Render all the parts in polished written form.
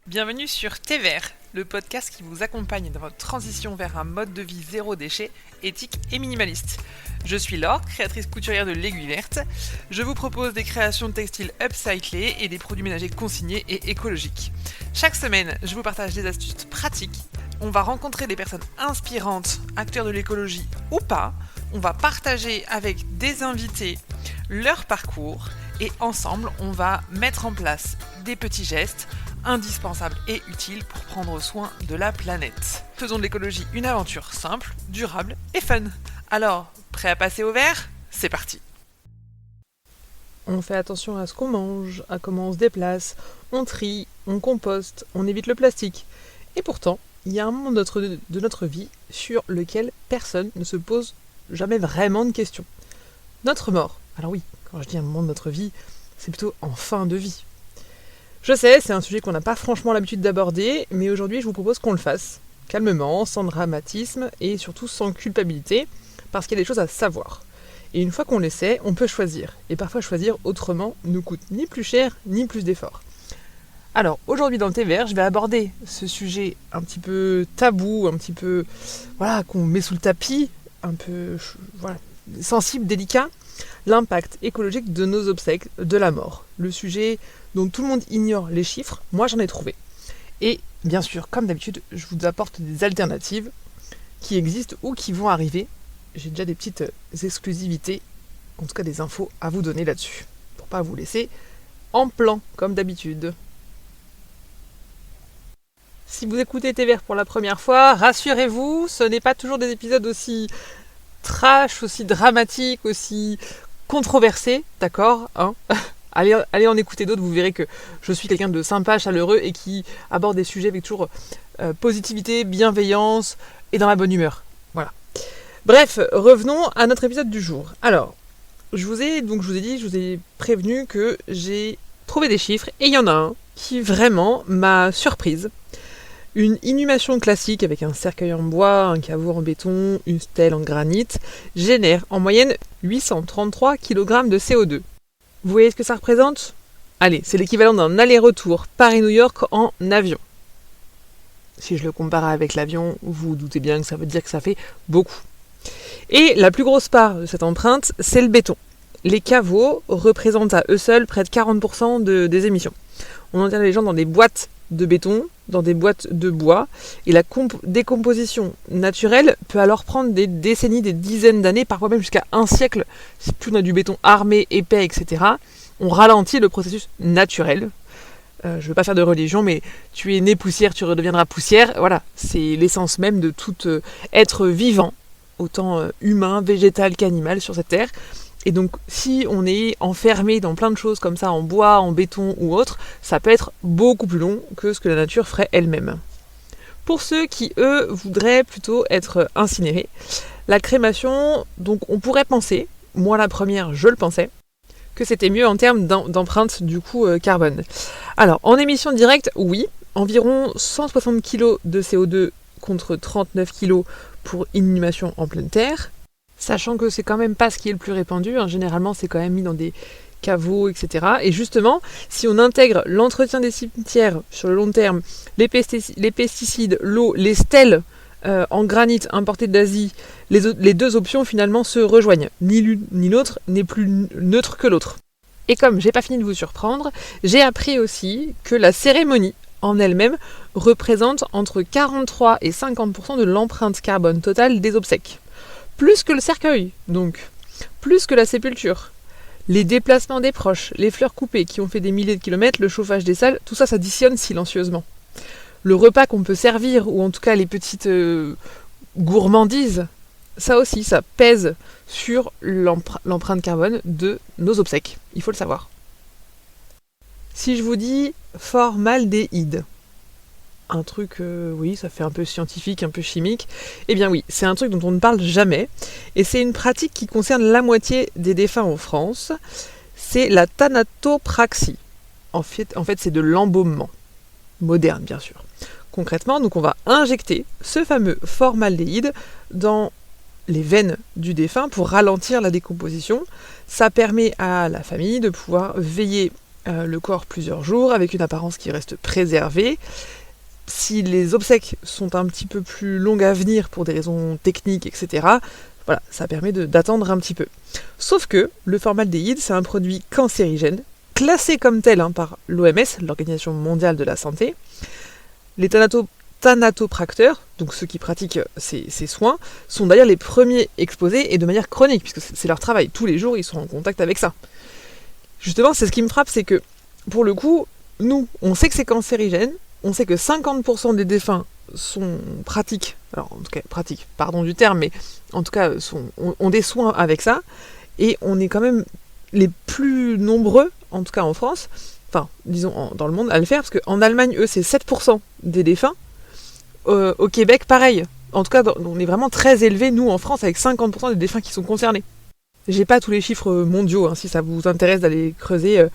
Bienvenue sur Thé Vert, le podcast qui vous accompagne dans votre transition vers un mode de vie zéro déchet, éthique et minimaliste. Je suis Laure, créatrice couturière de l'Aiguille Verte. Je vous propose des créations de textiles upcyclés et des produits ménagers consignés et écologiques. Chaque semaine, je vous partage des astuces pratiques. On va rencontrer des personnes inspirantes, acteurs de l'écologie ou pas. On va partager avec des invités leur parcours et ensemble, on va mettre en place des petits gestes indispensable et utile pour prendre soin de la planète. Faisons de l'écologie une aventure simple, durable et fun. Alors, prêt à passer au vert ? C'est parti. On fait attention à ce qu'on mange, à comment on se déplace, on trie, on composte, on évite le plastique. Et pourtant, il y a un moment de notre vie sur lequel personne ne se pose jamais vraiment de questions. Notre mort. Alors oui, quand je dis un moment de notre vie, c'est plutôt en fin de vie. Je sais, c'est un sujet qu'on n'a pas franchement l'habitude d'aborder, mais aujourd'hui je vous propose qu'on le fasse, calmement, sans dramatisme et surtout sans culpabilité, parce qu'il y a des choses à savoir. Et une fois qu'on les sait, on peut choisir. Et parfois choisir autrement nous coûte ni plus cher, ni plus d'efforts. Alors aujourd'hui dans le thé vert, je vais aborder ce sujet un petit peu tabou, un petit peu, qu'on met sous le tapis, un peu, sensible, délicat, l'impact écologique de nos obsèques, de la mort. Le sujet dont tout le monde ignore les chiffres, moi j'en ai trouvé. Et bien sûr, comme d'habitude, je vous apporte des alternatives qui existent ou qui vont arriver. J'ai déjà des petites exclusivités, en tout cas des infos à vous donner là-dessus, pour pas vous laisser en plan, comme d'habitude. Si vous écoutez Thé Vert pour la première fois, rassurez-vous, ce n'est pas toujours des épisodes aussi trash, aussi dramatiques, aussi controversés, d'accord, hein. Allez en écouter d'autres, vous verrez que je suis quelqu'un de sympa, chaleureux et qui aborde des sujets avec toujours positivité, bienveillance et dans la bonne humeur. Voilà. Bref, revenons à notre épisode du jour. Alors, je vous ai prévenu que j'ai trouvé des chiffres et il y en a un qui vraiment m'a surprise. Une inhumation classique avec un cercueil en bois, un caveau en béton, une stèle en granit génère en moyenne 833 kg de CO2. Vous voyez ce que ça représente ? Allez, c'est l'équivalent d'un aller-retour Paris-New York en avion. Si je le compare avec l'avion, vous vous doutez bien que ça veut dire que ça fait beaucoup. Et la plus grosse part de cette empreinte, c'est le béton. Les caveaux représentent à eux seuls près de 40% des émissions. On enterre les gens dans des boîtes de béton, dans des boîtes de bois, et la décomposition naturelle peut alors prendre des décennies, des dizaines d'années, parfois même jusqu'à un siècle. Si plus on a du béton armé, épais, etc., on ralentit le processus naturel. Je ne veux pas faire de religion, mais tu es né poussière, tu redeviendras poussière. Voilà, c'est l'essence même de tout être vivant, autant humain, végétal qu'animal sur cette terre. Et donc, si on est enfermé dans plein de choses comme ça, en bois, en béton ou autre, ça peut être beaucoup plus long que ce que la nature ferait elle-même. Pour ceux qui, eux, voudraient plutôt être incinérés, la crémation, donc on pourrait penser, moi la première, je le pensais, que c'était mieux en termes d'empreinte du coup carbone. Alors, en émission directe, oui, environ 160 kg de CO2 contre 39 kg pour inhumation en pleine terre. Sachant que c'est quand même pas ce qui est le plus répandu, hein. Généralement c'est quand même mis dans des caveaux, etc. Et justement, si on intègre l'entretien des cimetières sur le long terme, les pesticides, l'eau, les stèles en granit importées d'Asie, les deux options finalement se rejoignent. Ni l'une ni l'autre n'est plus neutre que l'autre. Et comme j'ai pas fini de vous surprendre, j'ai appris aussi que la cérémonie en elle-même représente entre 43 et 50% de l'empreinte carbone totale des obsèques. Plus que le cercueil, donc. Plus que la sépulture. Les déplacements des proches, les fleurs coupées qui ont fait des milliers de kilomètres, le chauffage des salles, tout ça, ça additionne silencieusement. Le repas qu'on peut servir, ou en tout cas les petites gourmandises, ça aussi, ça pèse sur l'empreinte carbone de nos obsèques. Il faut le savoir. Si je vous dis formaldéhyde, un truc, oui, ça fait un peu scientifique, un peu chimique. Eh bien oui, c'est un truc dont on ne parle jamais. Et c'est une pratique qui concerne la moitié des défunts en France. C'est la thanatopraxie. En fait, c'est de l'embaumement. Moderne, bien sûr. Concrètement, donc on va injecter ce fameux formaldéhyde dans les veines du défunt pour ralentir la décomposition. Ça permet à la famille de pouvoir veiller le corps plusieurs jours avec une apparence qui reste préservée. Si les obsèques sont un petit peu plus longues à venir pour des raisons techniques, etc., voilà, ça permet d'attendre un petit peu. Sauf que le formaldéhyde, c'est un produit cancérigène, classé comme tel par l'OMS, l'Organisation mondiale de la santé. Les thanatopracteurs, donc ceux qui pratiquent ces soins, sont d'ailleurs les premiers exposés et de manière chronique, puisque c'est leur travail. Tous les jours, ils sont en contact avec ça. Justement, c'est ce qui me frappe, c'est que, pour le coup, nous, on sait que c'est cancérigène, on sait que 50% des défunts pratiquent, alors en tout cas pratiquent, pardon du terme, mais en tout cas ont des soins avec ça, et on est quand même les plus nombreux, en tout cas en France, enfin disons dans le monde, à le faire, parce qu'en Allemagne, eux, c'est 7% des défunts, au Québec, pareil. En tout cas, on est vraiment très élevé, nous, en France, avec 50% des défunts qui sont concernés. J'ai pas tous les chiffres mondiaux, si ça vous intéresse d'aller creuser,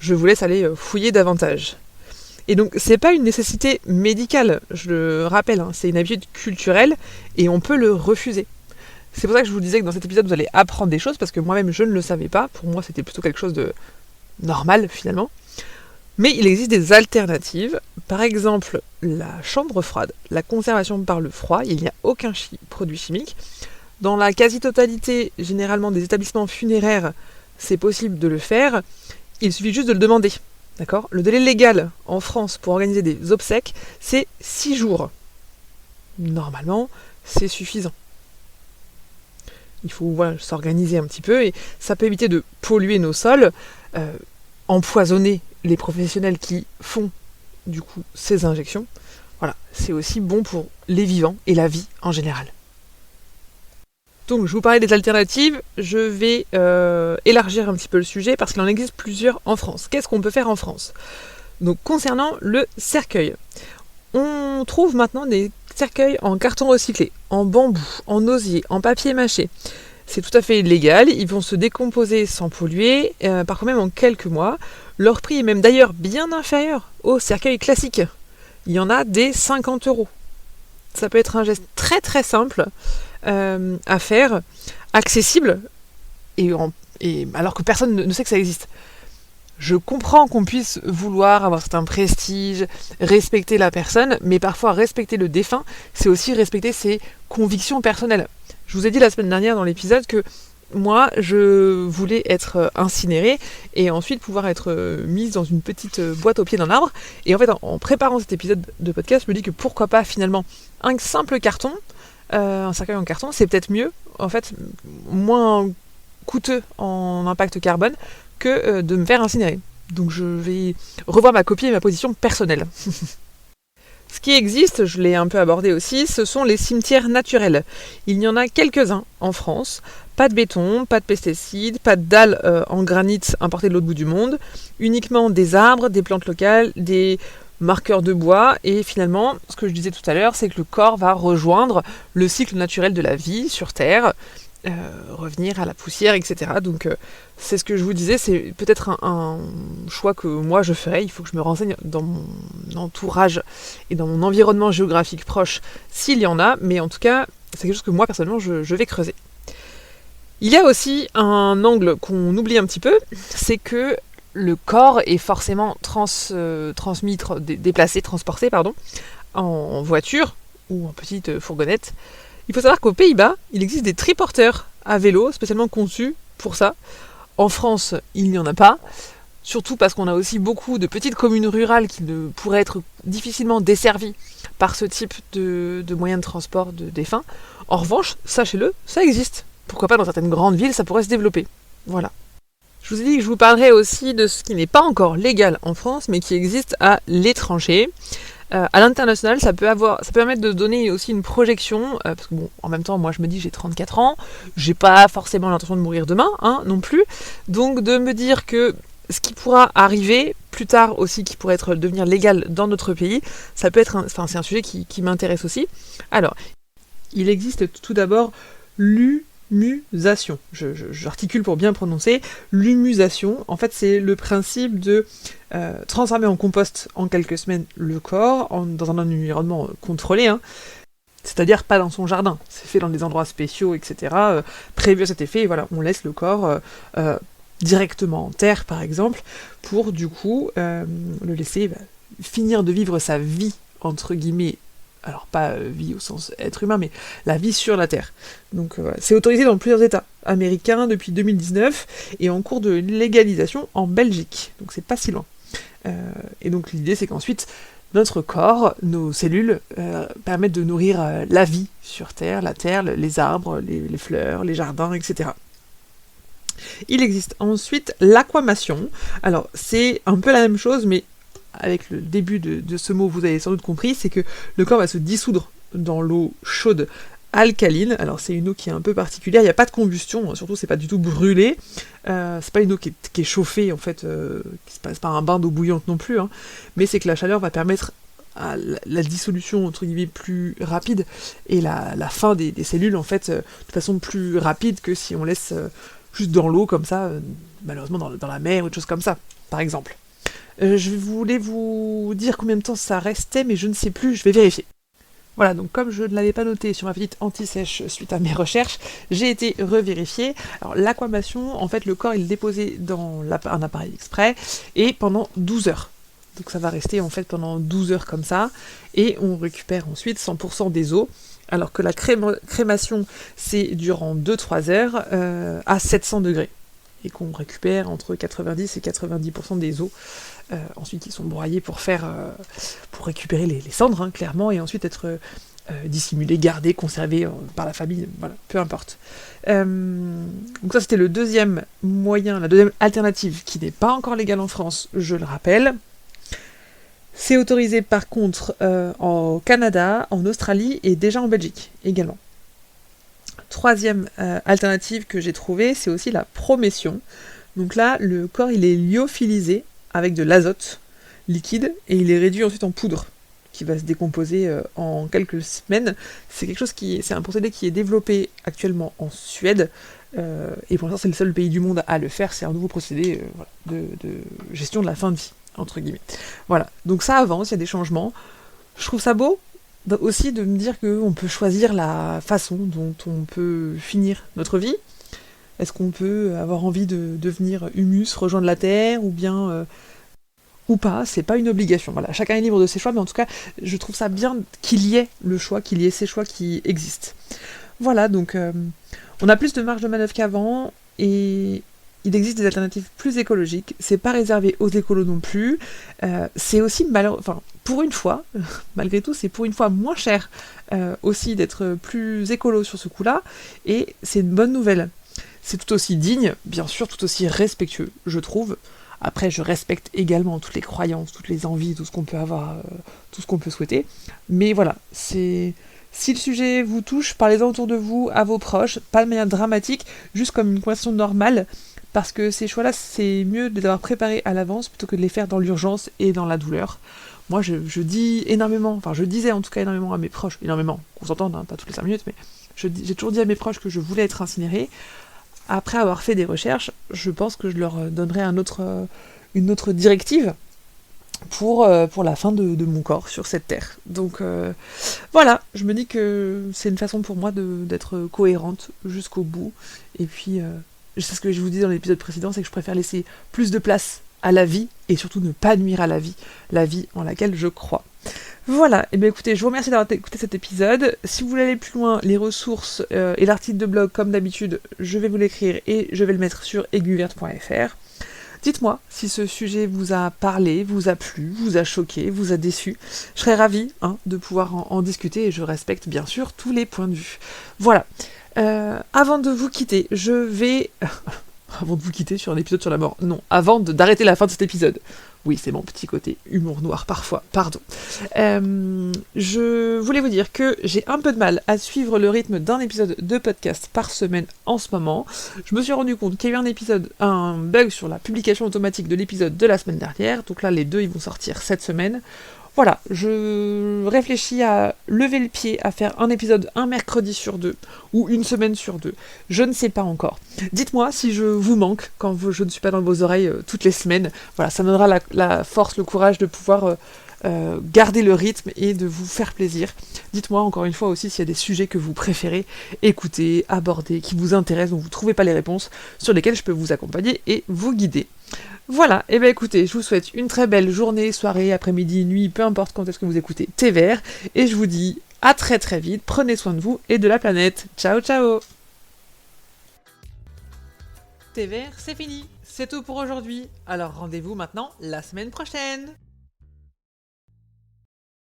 je vous laisse aller fouiller davantage. Et donc, c'est pas une nécessité médicale, je le rappelle, c'est une habitude culturelle, et on peut le refuser. C'est pour ça que je vous disais que dans cet épisode, vous allez apprendre des choses, parce que moi-même, je ne le savais pas. Pour moi, c'était plutôt quelque chose de normal, finalement. Mais il existe des alternatives. Par exemple, la chambre froide, la conservation par le froid, il n'y a aucun produit chimique. Dans la quasi-totalité, généralement, des établissements funéraires, c'est possible de le faire. Il suffit juste de le demander. D'accord ? Le délai légal en France pour organiser des obsèques, c'est 6 jours. Normalement, c'est suffisant. Il faut s'organiser un petit peu et ça peut éviter de polluer nos sols, empoisonner les professionnels qui font du coup ces injections. Voilà, c'est aussi bon pour les vivants et la vie en général. Donc je vous parlais des alternatives, je vais élargir un petit peu le sujet parce qu'il en existe plusieurs en France. Qu'est-ce qu'on peut faire en France ? Donc concernant le cercueil, on trouve maintenant des cercueils en carton recyclé, en bambou, en osier, en papier mâché. C'est tout à fait légal, ils vont se décomposer sans polluer, parfois même en quelques mois. Leur prix est même d'ailleurs bien inférieur aux cercueils classiques. Il y en a des 50 €. Ça peut être un geste très très simple à faire, accessible, et alors que personne ne sait que ça existe. Je comprends qu'on puisse vouloir avoir certain prestige, respecter la personne, mais parfois respecter le défunt, c'est aussi respecter ses convictions personnelles. Je vous ai dit la semaine dernière dans l'épisode que moi, je voulais être incinérée et ensuite pouvoir être mise dans une petite boîte au pied d'un arbre. Et en fait, en préparant cet épisode de podcast, je me dis que pourquoi pas finalement un simple carton, un cercueil en carton, c'est peut-être mieux, en fait, moins coûteux en impact carbone que de me faire incinérer. Donc je vais revoir ma copie et ma position personnelle. Ce qui existe, je l'ai un peu abordé aussi, ce sont les cimetières naturels. Il y en a quelques-uns en France. Pas de béton, pas de pesticides, pas de dalles en granit importées de l'autre bout du monde. Uniquement des arbres, des plantes locales, des marqueurs de bois. Et finalement, ce que je disais tout à l'heure, c'est que le corps va rejoindre le cycle naturel de la vie sur Terre. Revenir à la poussière, etc. Donc c'est ce que je vous disais, c'est peut-être un choix que moi je ferais. Il faut que je me renseigne dans mon entourage et dans mon environnement géographique proche s'il y en a, mais en tout cas c'est quelque chose que moi personnellement je vais creuser. Il y a aussi un angle qu'on oublie un petit peu, c'est que le corps est forcément déplacé, transporté en voiture ou en petite fourgonnette. Il faut savoir qu'aux Pays-Bas, il existe des triporteurs à vélo, spécialement conçus pour ça. En France, il n'y en a pas, surtout parce qu'on a aussi beaucoup de petites communes rurales qui ne pourraient être difficilement desservies par ce type de moyens de transport de défunts. En revanche, sachez-le, ça existe. Pourquoi pas dans certaines grandes villes, ça pourrait se développer. Voilà. Je vous ai dit que je vous parlerai aussi de ce qui n'est pas encore légal en France, mais qui existe à l'étranger. À l'international, ça peut permettre de donner aussi une projection, parce que bon, en même temps, moi je me dis j'ai 34 ans, j'ai pas forcément l'intention de mourir demain, non plus, donc de me dire que ce qui pourra arriver plus tard aussi, qui pourrait devenir légal dans notre pays, ça peut être, c'est un sujet qui m'intéresse aussi. Alors, il existe tout d'abord l'humusation. J'articule pour bien prononcer. L'humusation, en fait, c'est le principe de transformer en compost en quelques semaines le corps, dans un environnement contrôlé, c'est-à-dire pas dans son jardin. C'est fait dans des endroits spéciaux, etc., prévu à cet effet, et voilà, on laisse le corps directement en terre par exemple, pour du coup le laisser finir de vivre sa vie, entre guillemets, alors pas vie au sens être humain, mais la vie sur la Terre. Donc c'est autorisé dans plusieurs États américains depuis 2019 et en cours de légalisation en Belgique, donc c'est pas si loin. Et donc l'idée c'est qu'ensuite notre corps, nos cellules permettent de nourrir la vie sur Terre, les arbres, les fleurs, les jardins, etc. Il existe ensuite l'aquamation. Alors c'est un peu la même chose, mais avec le début de ce mot, vous avez sans doute compris, c'est que le corps va se dissoudre dans l'eau chaude alcaline. Alors c'est une eau qui est un peu particulière, il n'y a pas de combustion, surtout c'est pas du tout brûlé, c'est pas une eau qui est chauffée en fait, qui se passe par un bain d'eau bouillante non plus, hein, mais c'est que la chaleur va permettre à la dissolution entre guillemets plus rapide et la fin des cellules en fait de façon plus rapide que si on laisse juste dans l'eau comme ça, malheureusement dans la mer ou des choses comme ça, par exemple. Je voulais vous dire combien de temps ça restait, mais je ne sais plus, je vais vérifier. Voilà, donc comme je ne l'avais pas noté sur ma petite anti-sèche suite à mes recherches, j'ai été revérifiée. Alors l'aquamation, en fait, le corps il est déposé dans un appareil exprès, et pendant 12 heures. Donc ça va rester en fait pendant 12 heures comme ça, et on récupère ensuite 100% des os, alors que la crémation, c'est durant 2-3 heures à 700 degrés, et qu'on récupère entre 90 et 90% des os. Ensuite, ils sont broyés pour récupérer les cendres, hein, clairement, et ensuite être dissimulés, gardés, conservés par la famille, voilà, peu importe. Donc ça, c'était le deuxième moyen, la deuxième alternative, qui n'est pas encore légale en France, je le rappelle. C'est autorisé par contre en Canada, en Australie et déjà en Belgique également. Troisième alternative que j'ai trouvée, c'est aussi la promession. Donc là, le corps il est lyophilisé avec de l'azote liquide et il est réduit ensuite en poudre qui va se décomposer en quelques semaines. C'est un procédé qui est développé actuellement en Suède et pour l'instant c'est le seul pays du monde à le faire. C'est un nouveau procédé de gestion de la fin de vie entre guillemets. Voilà, donc ça avance, il y a des changements. Je trouve ça beau aussi de me dire qu'on peut choisir la façon dont on peut finir notre vie. Est-ce qu'on peut avoir envie de devenir humus, rejoindre la terre, ou bien ou pas, c'est pas une obligation. Voilà, chacun est libre de ses choix, mais en tout cas, je trouve ça bien qu'il y ait le choix, qu'il y ait ces choix qui existent. Voilà, donc on a plus de marge de manœuvre qu'avant, et il existe des alternatives plus écologiques. C'est pas réservé aux écolos non plus. C'est aussi pour une fois, malgré tout, c'est pour une fois moins cher aussi d'être plus écolo sur ce coup-là, et c'est une bonne nouvelle. C'est tout aussi digne, bien sûr, tout aussi respectueux, je trouve. Après, je respecte également toutes les croyances, toutes les envies, tout ce qu'on peut avoir, tout ce qu'on peut souhaiter. Mais voilà, si le sujet vous touche, parlez-en autour de vous, à vos proches, pas de manière dramatique, juste comme une conversation normale, parce que ces choix-là, c'est mieux de les avoir préparés à l'avance plutôt que de les faire dans l'urgence et dans la douleur. Moi, je dis énormément, enfin je disais en tout cas énormément à mes proches, énormément, qu'on s'entende, hein, pas toutes les 5 minutes, mais j'ai toujours dit à mes proches que je voulais être incinérée. Après avoir fait des recherches, je pense que je leur donnerai une autre directive pour la fin de mon corps sur cette terre. Donc voilà, je me dis que c'est une façon pour moi d'être cohérente jusqu'au bout. Et puis, c'est ce que je vous dis dans l'épisode précédent, c'est que je préfère laisser plus de place à la vie et surtout ne pas nuire à la vie en laquelle je crois. Voilà, et bien écoutez, je vous remercie d'avoir écouté cet épisode. Si vous voulez aller plus loin, les ressources et l'article de blog, comme d'habitude, je vais vous l'écrire et je vais le mettre sur aiguilleverte.fr. Dites-moi si ce sujet vous a parlé, vous a plu, vous a choqué, vous a déçu. Je serais ravie de pouvoir en discuter et je respecte bien sûr tous les points de vue. Voilà. Avant de vous quitter, je vais... avant de vous quitter sur un épisode sur la mort. Non, avant d'arrêter la fin de cet épisode. Oui, c'est mon petit côté humour noir parfois, pardon. Je voulais vous dire que j'ai un peu de mal à suivre le rythme d'un épisode de podcast par semaine en ce moment. Je me suis rendu compte qu'il y a eu un bug sur la publication automatique de l'épisode de la semaine dernière, donc là les deux ils vont sortir cette semaine. Voilà, je réfléchis à lever le pied, à faire un épisode un mercredi sur 2, ou une semaine sur 2, je ne sais pas encore. Dites-moi si je vous manque quand je ne suis pas dans vos oreilles toutes les semaines. Voilà, ça me donnera la force, le courage de pouvoir garder le rythme et de vous faire plaisir. Dites-moi encore une fois aussi s'il y a des sujets que vous préférez écouter, aborder, qui vous intéressent, dont vous ne trouvez pas les réponses, sur lesquels je peux vous accompagner et vous guider. Voilà, et bien écoutez, je vous souhaite une très belle journée, soirée, après-midi, nuit, peu importe quand est-ce que vous écoutez Thé Vert, et je vous dis à très très vite, prenez soin de vous et de la planète. Ciao ciao. Thé Vert, c'est fini, c'est tout pour aujourd'hui, alors rendez-vous maintenant la semaine prochaine.